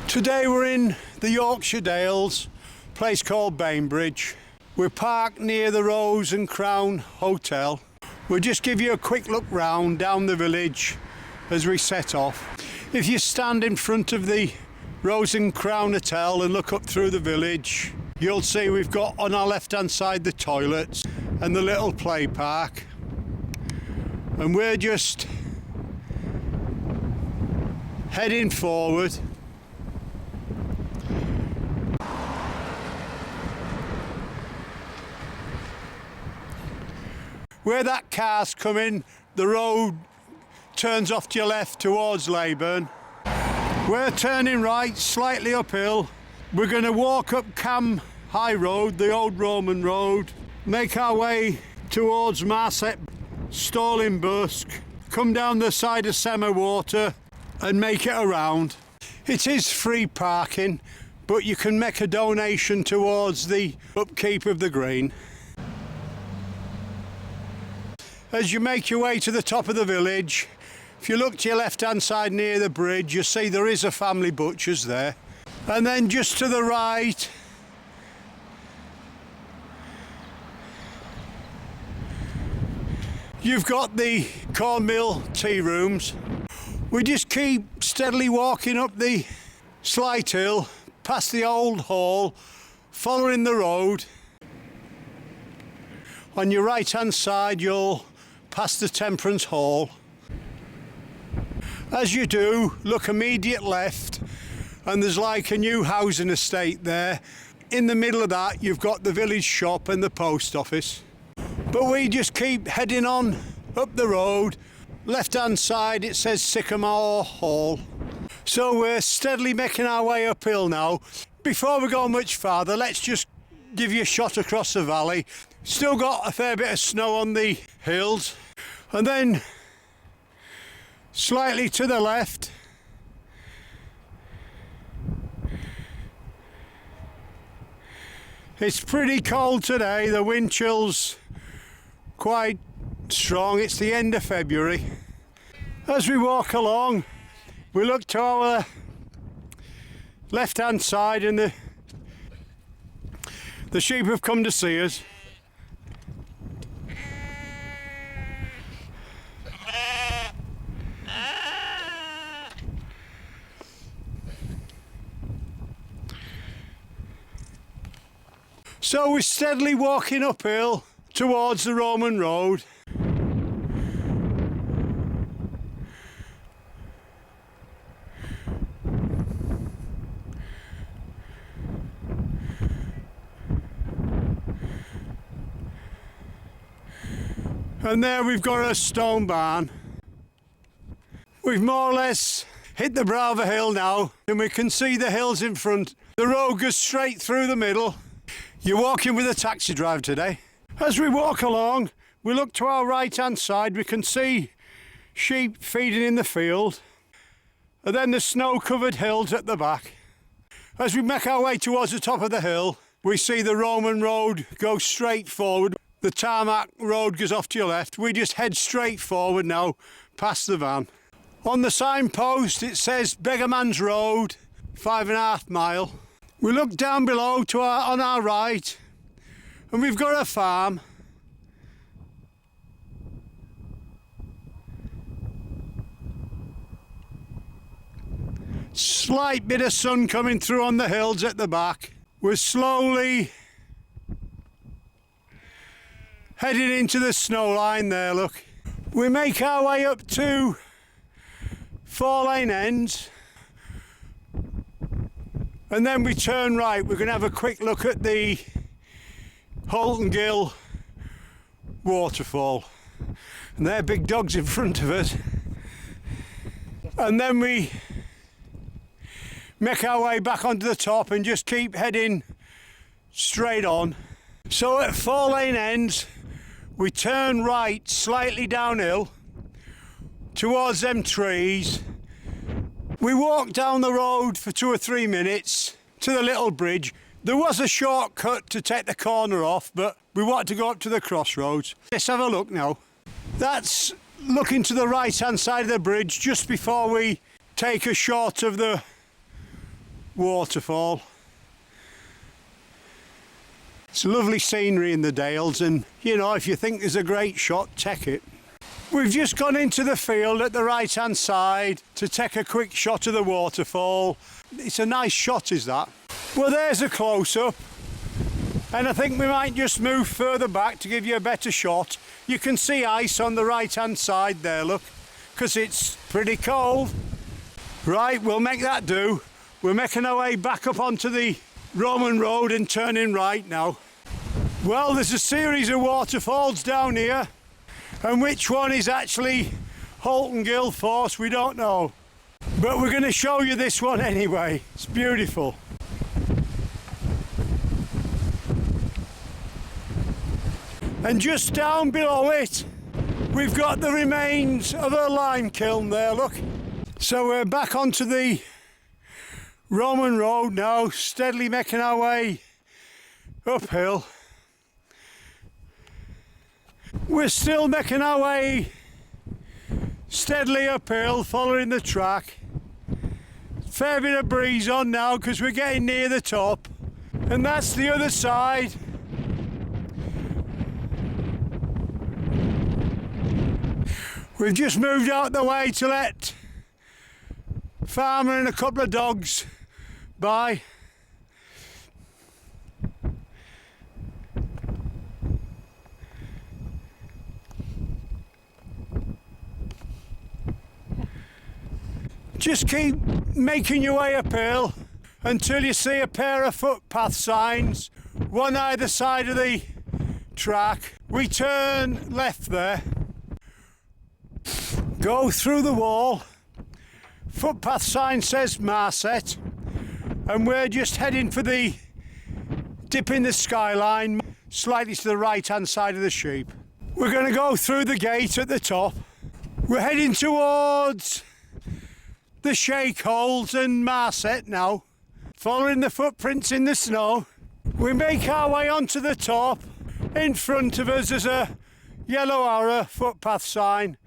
Today we're in the Yorkshire Dales, a place called Bainbridge. We're parked near the Rose and Crown Hotel. We'll just give you a quick look round down the village as we set off. If you stand in front of the Rose and Crown Hotel and look up through the village, you'll see we've got on our left hand side the toilets and the little play park. And we're just heading forward. Where that car's coming, the road turns off to your left towards Leyburn. We're turning right, slightly uphill. We're going to walk up Cam High Road, the old Roman road, make our way towards Marset, Stalling Busk, come down the side of Semer Water and make it around. It is free parking, but you can make a donation towards the upkeep of the green. As you make your way to the top of the village, if you look to your left hand side near the bridge, you'll see there is a family butcher's there. And then just to the right, you've got the cornmeal tea rooms. We just keep steadily walking up the slight hill, past the old hall, following the road. On your right hand side you'll pass the Temperance Hall. As you do, look immediate left and there's like a new housing estate there. In the middle of that you've got the village shop and the post office. But we just keep heading on up the road. Left hand side it says Sycamore Hall. So we're steadily making our way uphill now. Before we go much farther, let's just give you a shot across the valley. Still got a fair bit of snow on the hills. And then slightly to the left it's pretty cold today. The wind chill's quite strong. It's the end of February. As we walk along we look to our left hand side and the sheep have come to see us. So we're steadily walking uphill towards the Roman road. And there we've got a stone barn. We've more or less hit the brow of a hill now and we can see the hills in front. The road goes straight through the middle. You're walking with a taxi driver today. As we walk along, we look to our right hand side, we can see sheep feeding in the field. And then the snow covered hills at the back. As we make our way towards the top of the hill, we see the Roman road go straight forward. The tarmac road goes off to your left. We just head straight forward now, past the van. On the signpost it says Beggarman's Road, 5.5 miles. We look down below to on our right and we've got a farm. Slight bit of sun coming through on the hills at the back. We're slowly heading into the snow line there, look. We make our way up to 4-lane ends. And then we turn right. We're going to have a quick look at the Horton Gill Waterfall. And they're big dogs in front of us. And then we make our way back onto the top and just keep heading straight on. So at 4-lane ends, we turn right slightly downhill towards them trees. We walked down the road for 2 or 3 minutes to the little bridge. There was a shortcut to take the corner off, but we wanted to go up to the crossroads. Let's have a look now. That's looking to the right hand side of the bridge just before we take a shot of the waterfall. It's lovely scenery in the Dales, and you know, if you think there's a great shot, take it. We've just gone into the field at the right hand side to take a quick shot of the waterfall. It's a nice shot, is that? Well, there's a close-up, and I think we might just move further back to give you a better shot. You can see ice on the right hand side there, look, because it's pretty cold. Right, we'll make that do. We're making our way back up onto the Roman road and turning right now. Well, there's a series of waterfalls down here, and which one is actually Horton Gill Force, we don't know. But we're going to show you this one anyway. It's beautiful. And just down below it, we've got the remains of a lime kiln there, look. So we're back onto the Roman road now, steadily making our way uphill. We're still making our way steadily uphill, following the track. Fair bit of breeze on now because we're getting near the top. And that's the other side. We've just moved out the way to let farmer and a couple of dogs by. Just keep making your way uphill until you see a pair of footpath signs, one either side of the track. We turn left there, go through the wall. Footpath sign says Marset, and we're just heading for the dip in the skyline, slightly to the right hand side of the sheep. We're going to go through the gate at the top. We're heading towards the shake holes and Marset now, following the footprints in the snow. We make our way onto the top. In front of us is a yellow arrow footpath sign.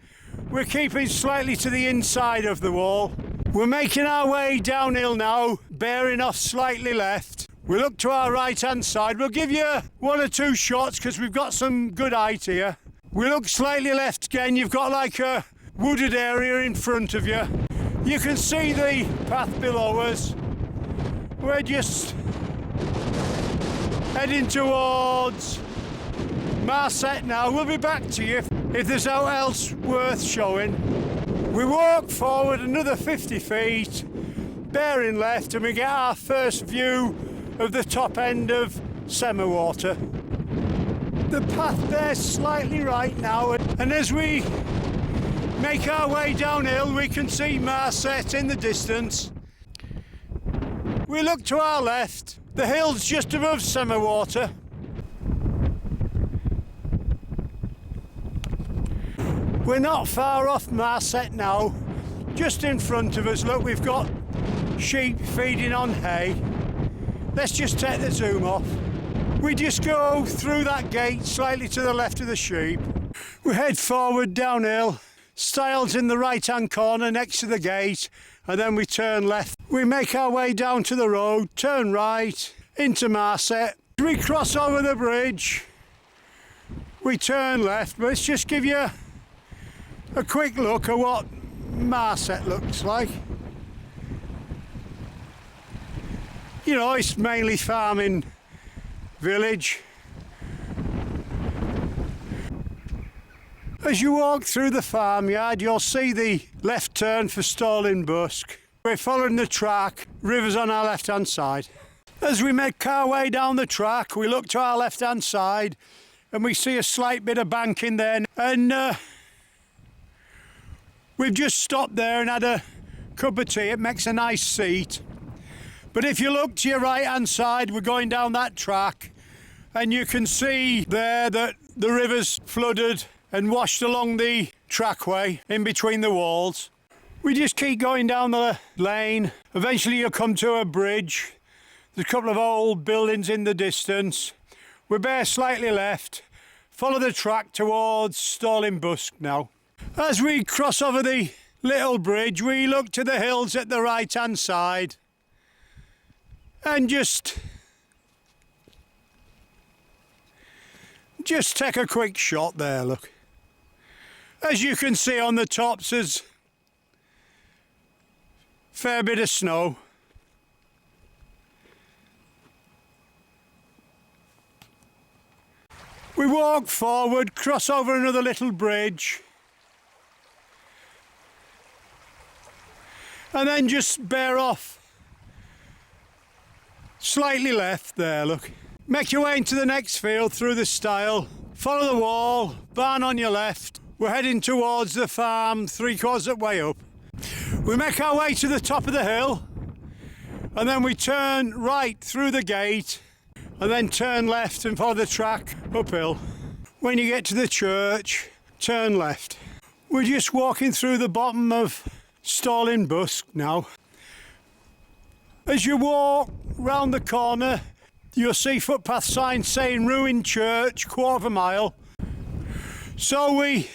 We're keeping slightly to the inside of the wall. We're making our way downhill now, bearing off slightly left. We look to our right hand side. We'll give you one or two shots because we've got some good height here. We look slightly left again. You've got like a wooded area in front of you. You can see the path below us. We're just heading towards Marset now. We'll be back to you if there's aught else worth showing. We walk forward another 50 feet, bearing left, and we get our first view of the top end of Semerwater. The path bears slightly right now, and as we make our way downhill, we can see Marset in the distance. We look to our left, the hill's just above Semerwater. We're not far off Marset now. Just in front of us, look, we've got sheep feeding on hay. Let's just take the zoom off. We just go through that gate slightly to the left of the sheep. We head forward downhill. Stiles in the right hand corner next to the gate, and then we turn left. We make our way down to the road, turn right into Marset. We cross over the bridge, we turn left. Let's just give you a quick look at what Marset looks like. You know, it's mainly farming village. As you walk through the farmyard, you'll see the left turn for Stalling Busk. We're following the track, river's on our left hand side. As we make our way down the track, we look to our left hand side and we see a slight bit of banking there, and we've just stopped there and had a cup of tea. It makes a nice seat. But if you look to your right hand side, we're going down that track, and you can see there that the river's flooded and washed along the trackway in between the walls. We just keep going down the lane. Eventually you'll come to a bridge. There's a couple of old buildings in the distance. We bear slightly left, follow the track towards Stalling Busk now. As we cross over the little bridge, we look to the hills at the right hand side. And just take a quick shot there, look. As you can see on the tops, there's a fair bit of snow. We walk forward, cross over another little bridge, and then just bear off slightly left there, look. Make your way into the next field through the stile, follow the wall, barn on your left. We're heading towards the farm, 3/4 of the way up. We make our way to the top of the hill, and then we turn right through the gate, and then turn left and follow the track uphill. When you get to the church, turn left. We're just walking through the bottom of Stalling Busk now. As you walk round the corner, you'll see footpath signs saying Ruined Church, 1/4 mile. So we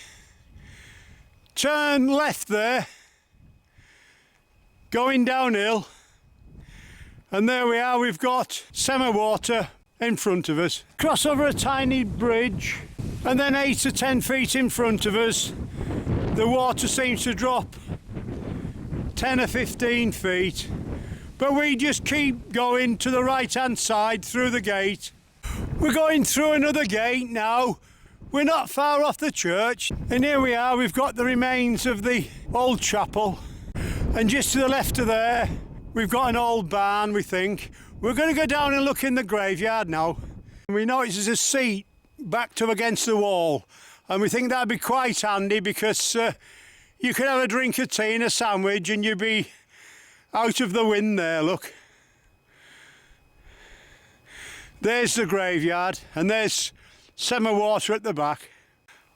turn left there, going downhill, and there we are, we've got Semerwater in front of us. Cross over a tiny bridge, and then 8 to 10 feet in front of us, the water seems to drop 10 or 15 feet. But we just keep going to the right hand side through the gate. We're going through another gate now. We're not far off the church, and here we are, we've got the remains of the old chapel, and just to the left of there we've got an old barn, we think. We're going to go down and look in the graveyard now. We notice there's a seat backed up against the wall, and we think that'd be quite handy because you could have a drink of tea and a sandwich and you'd be out of the wind there, look. There's the graveyard, and there's Semerwater at the back.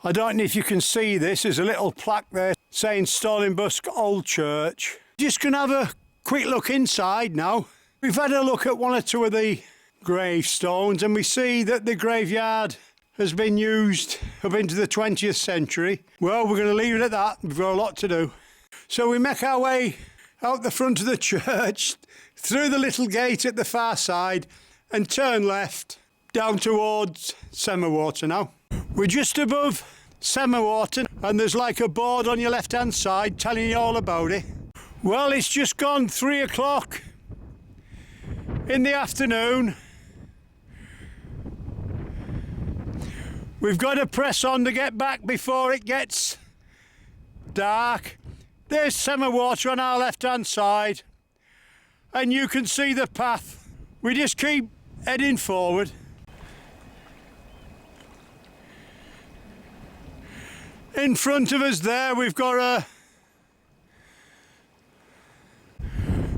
I don't know if you can see this, there's a little plaque there saying Stalling Busk Old Church. Just gonna have a quick look inside now. We've had a look at 1 or 2 of the gravestones, and we see that the graveyard has been used up into the 20th century. Well, we're going to leave it at that. We've got a lot to do. So we make our way out the front of the church, through the little gate at the far side, and turn left down towards Semerwater now. We're just above Semerwater, and there's like a board on your left hand side telling you all about it. Well, it's just gone 3 o'clock in the afternoon. We've got to press on to get back before it gets dark. There's Semerwater on our left hand side, and you can see the path. We just keep heading forward. In front of us there we've got a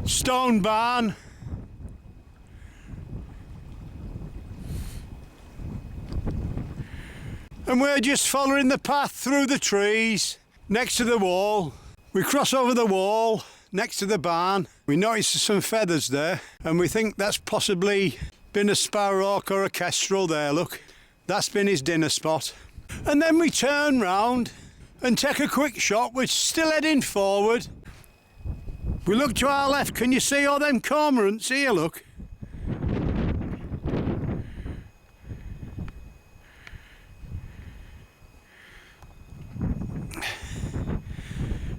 stone barn. And we're just following the path through the trees next to the wall. We cross over the wall next to the barn. We notice some feathers there, and we think that's possibly been a sparrowhawk or a kestrel there, look. That's been his dinner spot. And then we turn round and take a quick shot. We're still heading forward. We look to our left. Can you see all them cormorants here, look?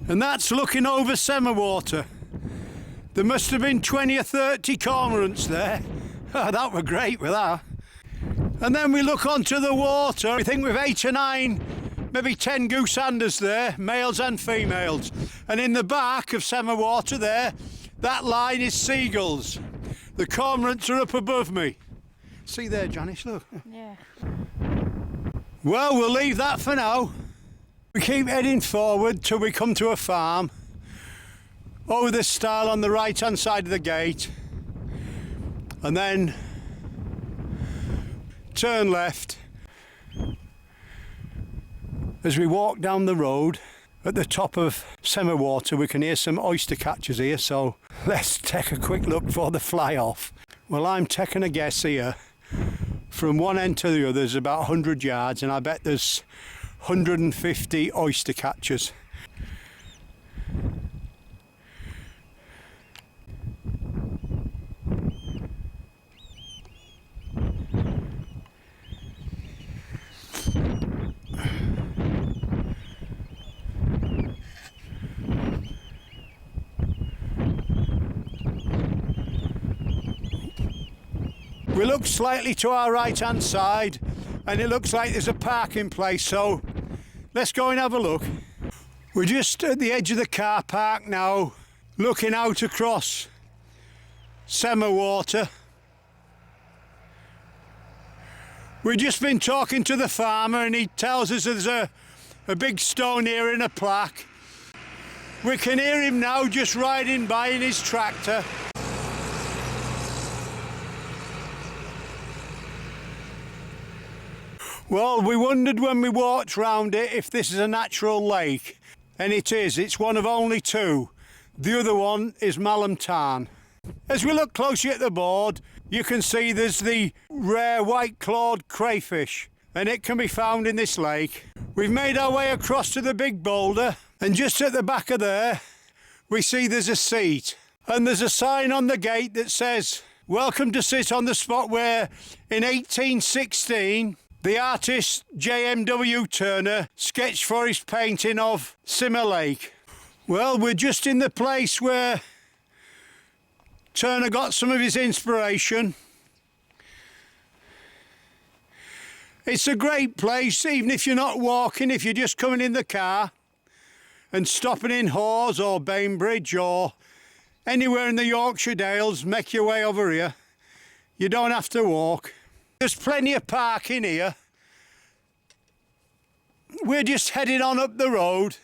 And that's looking over Semerwater. There must have been 20 or 30 cormorants there. Oh, that were great with that. And then we look onto the water. We think we've 8 or 9, maybe 10 gooseanders there, males and females. And in the back of Semerwater there, that line is seagulls. The cormorants are up above me. See there, Janice, look. Yeah. Well, we'll leave that for now. We keep heading forward till we come to a farm. Over this stile on the right hand side of the gate. And then turn left. As we walk down the road at the top of Semerwater, we can hear some oyster catchers here, so let's take a quick look before they fly off. Well, I'm taking a guess here. From one end to the other is about 100 yards, and I bet there's 150 oyster catchers. We look slightly to our right hand side and it looks like there's a parking place, so let's go and have a look. We're just at the edge of the car park now, looking out across Semer Water. We've just been talking to the farmer and he tells us there's a big stone here and a plaque. We can hear him now just riding by in his tractor. Well, we wondered when we walked round it if this is a natural lake, and it is. It's one of only two. The other one is Malham Tarn. As we look closely at the board, you can see there's the rare white-clawed crayfish, and it can be found in this lake. We've made our way across to the big boulder, and just at the back of there, we see there's a seat. And there's a sign on the gate that says, "Welcome to sit on the spot where, in 1816, the artist J.M.W. Turner sketched for his painting of Semer Lake." Well, we're just in the place where Turner got some of his inspiration. It's a great place, even if you're not walking, if you're just coming in the car and stopping in Hawes or Bainbridge or anywhere in the Yorkshire Dales, make your way over here. You don't have to walk. There's plenty of parking here. We're just heading on up the road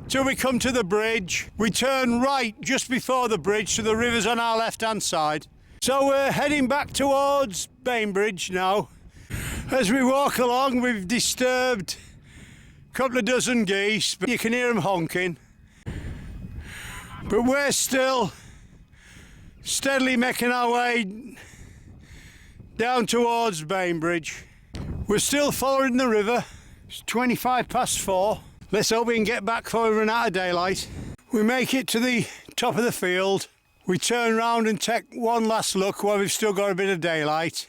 till we come to the bridge. We turn right just before the bridge, so the river's on our left-hand side. So we're heading back towards Bainbridge now. As we walk along, we've disturbed a couple of dozen geese, but you can hear them honking. But we're still steadily making our way down towards Bainbridge. We're still following the river. It's 4:25. Let's hope we can get back before we run out of daylight. We make it to the top of the field. We turn round and take one last look while we've still got a bit of daylight.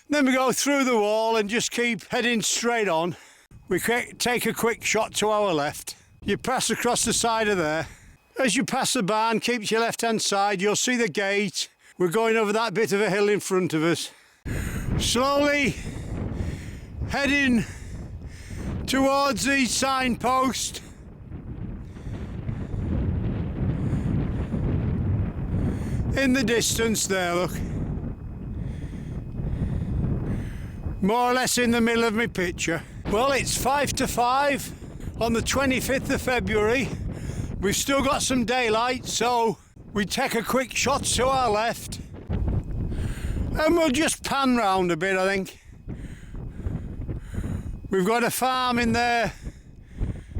Then we go through the wall and just keep heading straight on. We take a quick shot to our left. You pass across the side of there. As you pass the barn, keep to your left-hand side, you'll see the gate. We're going over that bit of a hill in front of us. Slowly heading towards the signpost. In the distance there, look. More or less in the middle of my picture. Well, it's 5:05 on the 25th of February. We've still got some daylight, so we take a quick shot to our left. And we'll just pan round a bit, I think. We've got a farm in there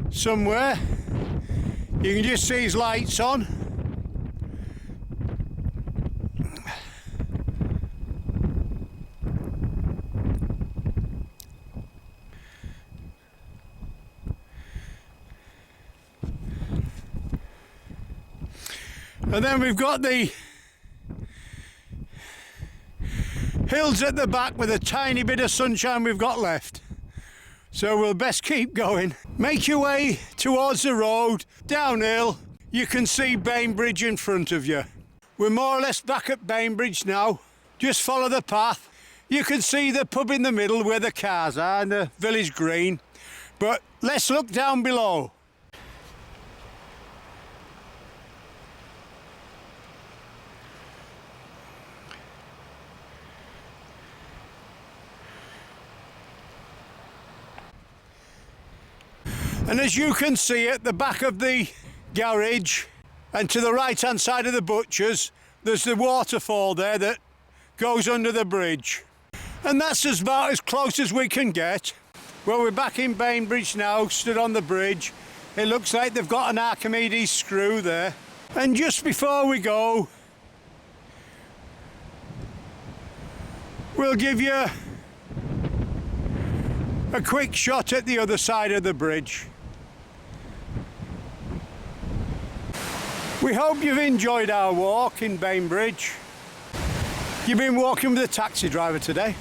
somewhere. You can just see his lights on. And then we've got the hills at the back with a tiny bit of sunshine we've got left. So we'll best keep going. Make your way towards the road, downhill. You can see Bainbridge in front of you. We're more or less back at Bainbridge now. Just follow the path. You can see the pub in the middle where the cars are and the village green. But let's look down below. And as you can see at the back of the garage and to the right hand side of the butcher's, there's the waterfall there that goes under the bridge. And that's about as close as we can get. Well, we're back in Bainbridge now, stood on the bridge. It looks like they've got an Archimedes screw there. And just before we go, we'll give you a quick shot at the other side of the bridge. We hope you've enjoyed our walk in Bainbridge. You've been walking with a taxi driver today.